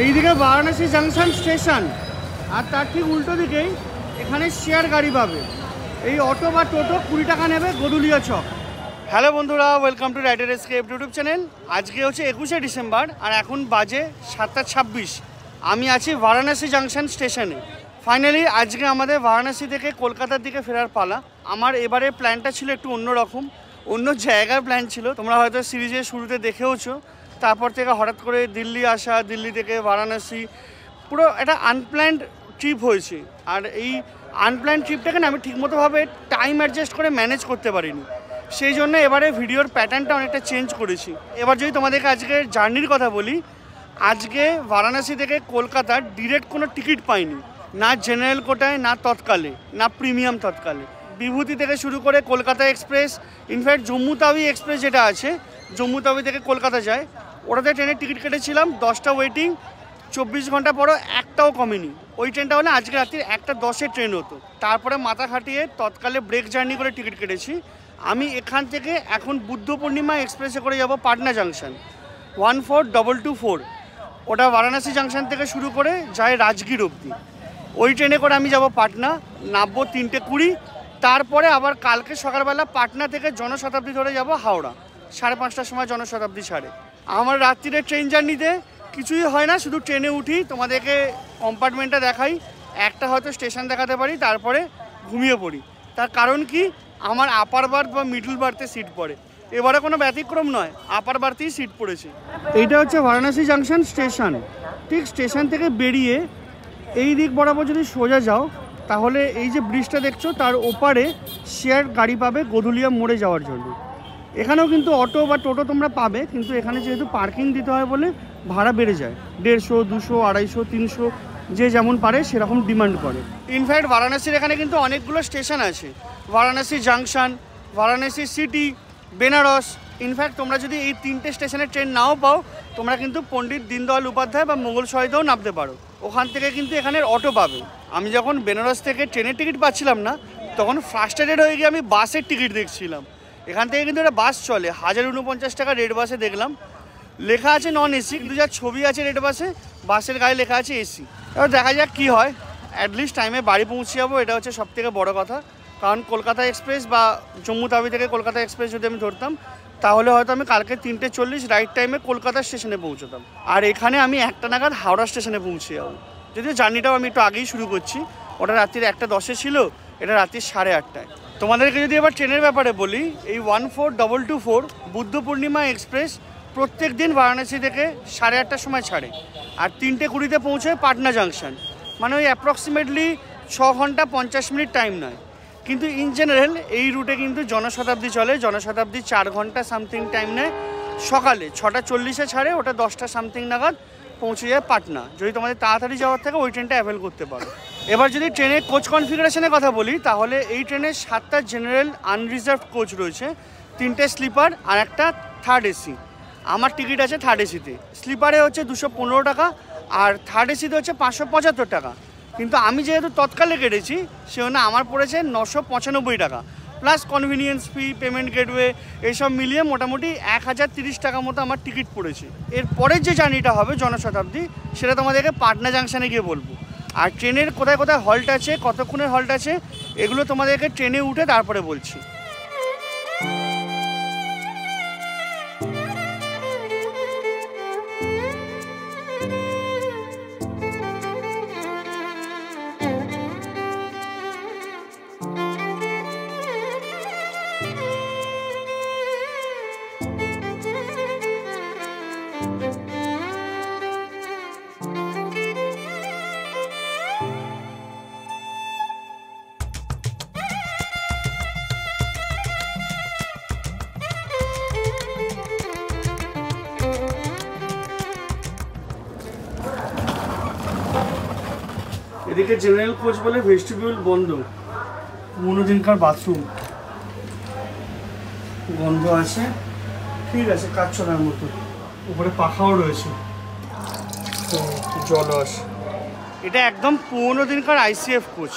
এইদিকে Varanasi junction station, আর তার ঠিক উল্টো দিকেই এখানে শেয়ার গাড়ি পাবে। এই অটো বা টোটো 20 টাকা নেবে গদুলিয়া চক। হ্যালো বন্ধুরা, welcome to rider escape YouTube channel. আজকে হচ্ছে 21শে ডিসেম্বর আর এখন বাজে 7:26। আমি আছি বারাণসী জাংশন স্টেশনে। ফাইনালি আজকে আমাদের বারাণসী থেকে কলকাতার দিকে ফেরার পালা। আমার এবারে প্ল্যানটা ছিল একটু অন্যরকম, অন্য জায়গার প্ল্যান ছিল। তোমরা হয়তো সিরিজের শুরুতে দেখেওছো। তারপর থেকে হঠাৎ করে দিল্লি আসা, দিল্লি থেকে বারাণসী, পুরো একটা আনপ্ল্যান্ড ট্রিপ হয়েছে। আর এই আনপ্ল্যান্ড ট্রিপটাকে না আমি ঠিকমতোভাবে টাইম অ্যাডজাস্ট করে ম্যানেজ করতে পারিনি। সেই জন্য এবারে ভিডিওর প্যাটার্নটা অনেকটা চেঞ্জ করেছি। এবার যদি তোমাদেরকে আজকে জার্নির কথা বলি, আজকে বারাণসী থেকে কলকাতার ডিরেক্ট কোনো টিকিট পাইনি, না জেনারেল কোটায়, না তৎকালে, না প্রিমিয়াম তৎকালে। বিভূতি থেকে শুরু করে Kolkata express, in fact Jammu Tawi express যেটা আছে, জম্মু তাওয়ি থেকে কলকাতা যায়, ওটাতে ট্রেনের টিকিট কেটেছিলাম। 10টা ওয়েটিং, 24 ঘন্টা পরও একটাও কমেনি। ওই ট্রেনটা হলে আজকে রাত্রির 1:10 ট্রেন হতো। তারপরে মাথা খাটিয়ে তৎকালে ব্রেক জার্নি করে টিকিট কেটেছি। আমি এখান থেকে এখন বুদ্ধ পূর্ণিমা এক্সপ্রেসে করে যাব পাটনা জাংশন, 14224। ওটা বারাণসী জাংশন থেকে শুরু করে যায় রাজগীর অবধি। ওই ট্রেনে করে আমি যাব পাটনা, নামবো 3:20। তারপরে আবার কালকে সকালবেলা পাটনা থেকে জনশতাব্দী ধরে যাব হাওড়া, 5:30টার সময় জনশতাব্দী ছাড়ে। আমার রাত্রিরে ট্রেন জার্নিতে কিছুই হয় না, শুধু ট্রেনে উঠি, তোমাদেরকে কম্পার্টমেন্টটা দেখাই, একটা হয়তো স্টেশন দেখাতে পারি, তারপরে ঘুমিয়ে পড়ি। তার কারণ কি, আমার আপার বার্থ বা মিডল বার্থে সিট পড়ে। এবারে কোনো ব্যতিক্রম নয়, আপার বার্থেই সিট পড়েছে। এইটা হচ্ছে বারাণসী জাংশন স্টেশন। ঠিক স্টেশন থেকে বেরিয়ে এই দিক বরাবর যদি সোজা যাও, তাহলে এই যে ব্রিজটা দেখছো তার ওপারে শেয়ার গাড়ি পাবে গদুলিয়া মোড়ে যাওয়ার জন্য। এখানেও কিন্তু অটো বা টোটো তোমরা পাবে, কিন্তু এখানে যেহেতু পার্কিং দিতে হয় বলে ভাড়া বেড়ে যায়। 150, 200, 250, 300, যে যেমন পারে সেরকম ডিমান্ড করে। ইনফ্যাক্ট বারাণসীর এখানে কিন্তু অনেকগুলো স্টেশন আছে, Varanasi junction, Varanasi city, Banaras. In fact তোমরা যদি এই 3টে স্টেশনের ট্রেন নাও পাও, তোমরা কিন্তু পণ্ডিত দীনদয়াল উপাধ্যায় বা মোগল সরাইতেও নামতে পারো। ওখান থেকে কিন্তু এখানের অটো পাবে। আমি যখন বেনারস থেকে ট্রেনের টিকিট পাচ্ছিলাম না, তখন ফ্রাস্ট্রেটেড হয়ে গিয়ে আমি বাসের টিকিট দেখছিলাম। এখান থেকে কিন্তু একটা বাস চলে, 1049 টাকা রেড বাসে দেখলাম। লেখা আছে নন এসি, কিন্তু যার ছবি আছে রেড বাসে, বাসের গায়ে লেখা আছে এসি। এবার দেখা যাক কী হয়। অ্যাটলিস্ট টাইমে বাড়ি পৌঁছে যাবো, এটা হচ্ছে সবথেকে বড় কথা। কারণ কলকাতা এক্সপ্রেস বা জম্মু তাওয়ি থেকে কলকাতা এক্সপ্রেস যদি আমি ধরতাম, তাহলে হয়তো আমি কালকে 3:40 রাইট টাইমে কলকাতা স্টেশনে পৌঁছতাম। আর এখানে আমি 1টা নাগাদ হাওড়া স্টেশনে পৌঁছে যাবো। যদিও জার্নিটাও আমি একটু আগেই শুরু করছি, ওটা রাত্রির 1:10 ছিল, এটা রাত্রির 8:30টায়। তোমাদেরকে যদি এবার ট্রেনের ব্যাপারে বলি, এই 14224 বুদ্ধ পূর্ণিমা এক্সপ্রেস প্রত্যেক দিন বারাণসী থেকে 8:30টার সময় ছাড়ে, আর 3:20 পৌঁছায় পাটনা জাংশন। মানে ওই অ্যাপ্রক্সিমেটলি 6 ঘন্টা 50 মিনিট টাইম নয়। কিন্তু ইন জেনারেল এই রুটে কিন্তু জনশতাব্দী চলে, জনশতাব্দী 4 ঘন্টা সামথিং টাইম নেয়। সকালে 6:40 ছাড়ে, ওটা 10টা সামথিং নাগাদ পৌঁছে যায় পাটনা। যদি তোমাদের তাড়াতাড়ি যাওয়ার থাকে ওই ট্রেনটা অ্যাভেল করতে পারো। এবার যদি ট্রেনের কোচ কনফিগারেশনের কথা বলি, তাহলে এই ট্রেনের 7টা জেনারেল আনরিজার্ভড কোচ রয়েছে, 3টে স্লিপার আর একটা থার্ড এসি। আমার টিকিট আছে থার্ড এসিতে। স্লিপারে হচ্ছে 215 টাকা, আর থার্ড এসিতে হচ্ছে 575 টাকা। কিন্তু আমি যেহেতু তৎকালে কেটেছি, সেজন্য আমার পড়েছে 995 টাকা, প্লাস কনভিনিয়েন্স ফি, পেমেন্ট গেটওয়ে, এইসব মিলিয়ে মোটামুটি 1030 টাকা মতো আমার টিকিট পড়েছে। এর পরের যে জার্নিটা হবে জনশতাব্দী, সেটা তোমাদেরকে পাটনা জাংশনে গিয়ে বলবো। আর ট্রেনের কোথায় কোথায় হল্ট আছে, কতক্ষণের হল্ট আছে, এগুলো তোমাদেরকে ট্রেনে উঠে তারপরে বলছি। এদিকে জেনারেল কোচ বলে ভেস্টিবিউল বন্ধ, মনোদিনকার বাথরুম গন্ধ আছে, ঠিক আছে কাজ চলার মতো। উপরে পাখাও রয়েছে, জল আসে। এটা একদম 15 দিনকার আইসিএফ কোচ,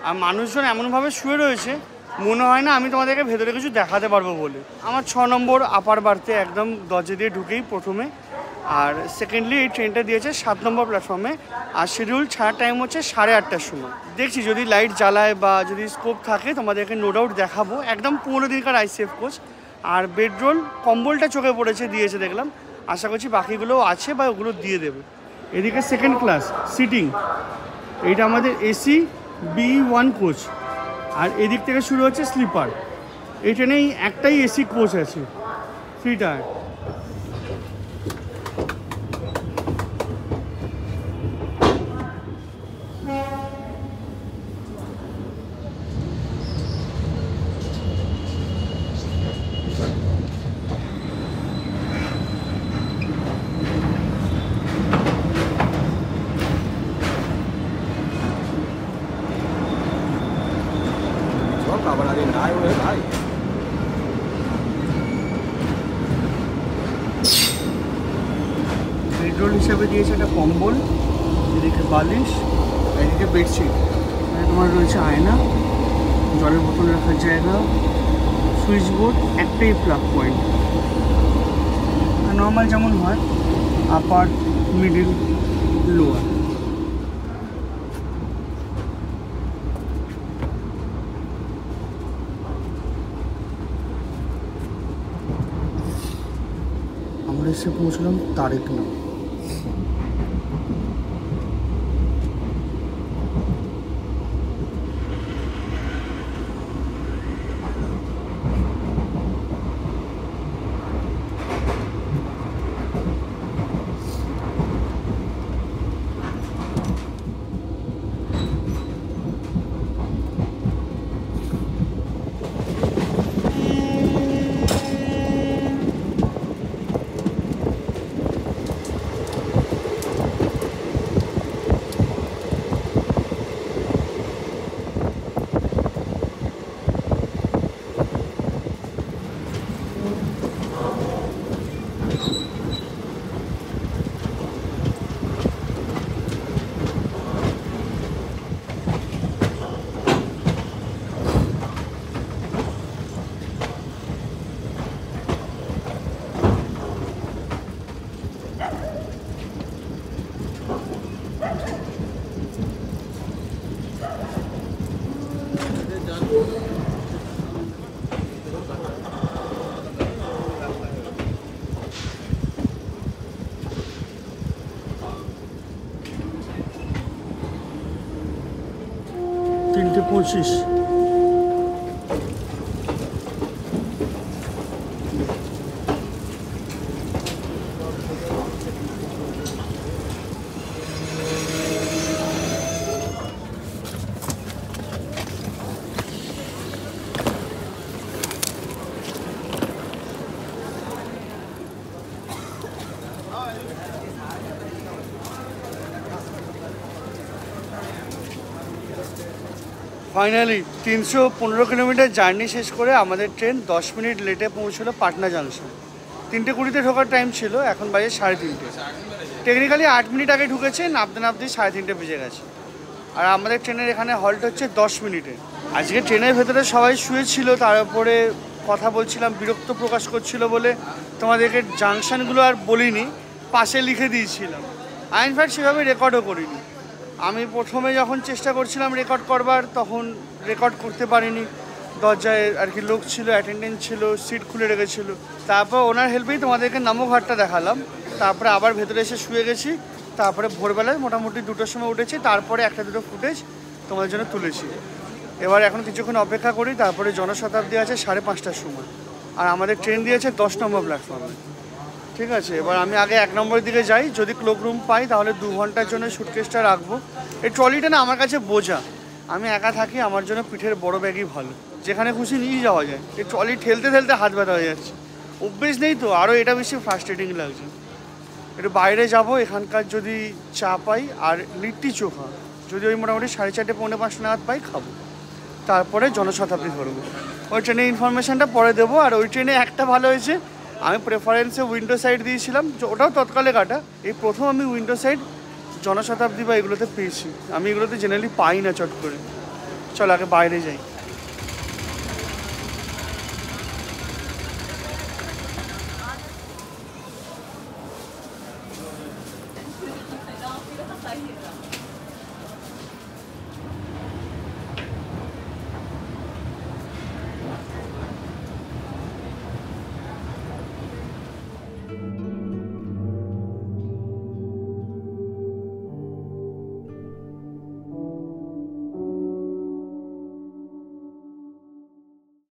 আর মানুষজন এমনভাবে শুয়ে রয়েছে মনে হয় না আমি তোমাদেরকে ভেতরে কিছু দেখাতে পারবো বলে। আমার 6 নম্বর আপার বার্থে একদম দরজা দিয়ে ঢুকেই প্রথমে আর সেকেন্ডলি এই ট্রেনটা দিয়েছে 7 নম্বর প্ল্যাটফর্মে, আর শিডিউল ছাড়ার টাইম হচ্ছে 8:30টার সময়। দেখছি যদি লাইট জ্বালায় বা যদি স্কোপ থাকে তোমাদেরকে নো ডাউট দেখাবো। একদম 15 দিনকার আইসিএফ কোচ। আর বেডরোল কম্বলটা চোখে পড়েছে, দিয়েছে দেখলাম, আশা করছি বাকিগুলোও আছে বা ওগুলো দিয়ে দেবে। এদিকে সেকেন্ড ক্লাস সিটিং, এইটা আমাদের এসি B1 কোচ, আর এদিক থেকে শুরু হচ্ছে স্লিপার। এই ট্রেনেই একটাই এসি কোচ আছে, 3 টায়ার। বেডরোল হিসাবে দিয়েছে একটা কম্বল, এদিকে বালিশ, এদিকে বেডশিট, তোমার রয়েছে আয়না, জলের বোতল রাখার জায়গা, সুইচ বোর্ড, একটাই প্লাগ পয়েন্ট। নর্মাল যেমন হয়, আপার, মিডিল, লোয়ার। আমরা এসে পৌঁছলাম তারেকনাম। তিনটে 25। ফাইনালি 315 কিলোমিটার জার্নি শেষ করে আমাদের ট্রেন 10 মিনিট লেটে পৌঁছলো পাটনা জাংশন। 3:20 ঢোকার টাইম ছিল, এখন বাজে 3:30। টেকনিক্যালি 8 মিনিট আগে ঢুকেছে, নামতে নামতে 3:30 বেজে গেছে। আর আমাদের ট্রেনের এখানে হল্ট হচ্ছে 10 মিনিটে। আজকে ট্রেনের ভেতরে সবাই শুয়েছিল, তার উপরে কথা বলছিলাম, বিরক্ত প্রকাশ করছিল বলে তোমাদেরকে জাংশনগুলো আর বলিনি, পাশে লিখে দিয়েছিলাম। আর ইনফ্যাক্ট সেভাবে রেকর্ডও করিনি। আমি প্রথমে যখন চেষ্টা করছিলাম রেকর্ড করবার, তখন রেকর্ড করতে পারিনি। দরজায় আর কি লোক ছিল, অ্যাটেন্ডেন্ট ছিল, সিট খুলে রেখেছিল। তারপর ওনার হেল্পেই তোমাদেরকে নামঘাটটা দেখালাম। তারপরে আবার ভেতরে এসে শুয়ে গেছি। তারপরে ভোরবেলায় মোটামুটি 2টোর সময় উঠেছি, তারপরে 1-2 ফুটেজ তোমাদের জন্য তুলেছি। এবার এখন কিছুক্ষণ অপেক্ষা করি, তারপরে জনশতাব্দী আছে 5:30টার সময়। আর আমাদের ট্রেন দিয়েছে 10 নম্বর প্ল্যাটফর্মে। ঠিক আছে, এবার আমি আগে 1 নম্বরের দিকে যাই, যদি ক্লোক রুম পাই তাহলে 2 ঘন্টার জন্য সুটকেসটা রাখবো। এই ট্রলিটা না আমার কাছে বোঝা, আমি একা থাকি, আমার জন্য পিঠের বড় ব্যাগই ভালো, যেখানে খুশি নিয়ে যাওয়া যায়। এই ট্রলি ঠেলতে ঠেলতে হাত ব্যথা হয়ে যাচ্ছে, অভ্যেস নেই তো, আরও এটা বেশি ফ্রাস্ট্রেটিং লাগছে। একটু বাইরে যাব, এখানকার যদি চা পাই আর লিট্টি চোখা যদি ওই মোটামুটি 4:30-5:45 নাগাদ পাই, খাবো। তারপরে জনশতাব্দী ধরবো। ওই ট্রেনের ইনফরমেশানটা পরে দেবো। আর ওই ট্রেনে একটা ভালো হয়েছে, আমি প্রেফারেন্সে উইন্ডো সাইড দিয়েছিলাম, ওটাও তৎকালে কাটা। এই প্রথম আমি উইন্ডো সাইড জনশতাব্দী বা এগুলোতে পেয়েছি। আমি এগুলোতে জেনারেলি পাই না চট করে। চল আগে বাইরে যাই।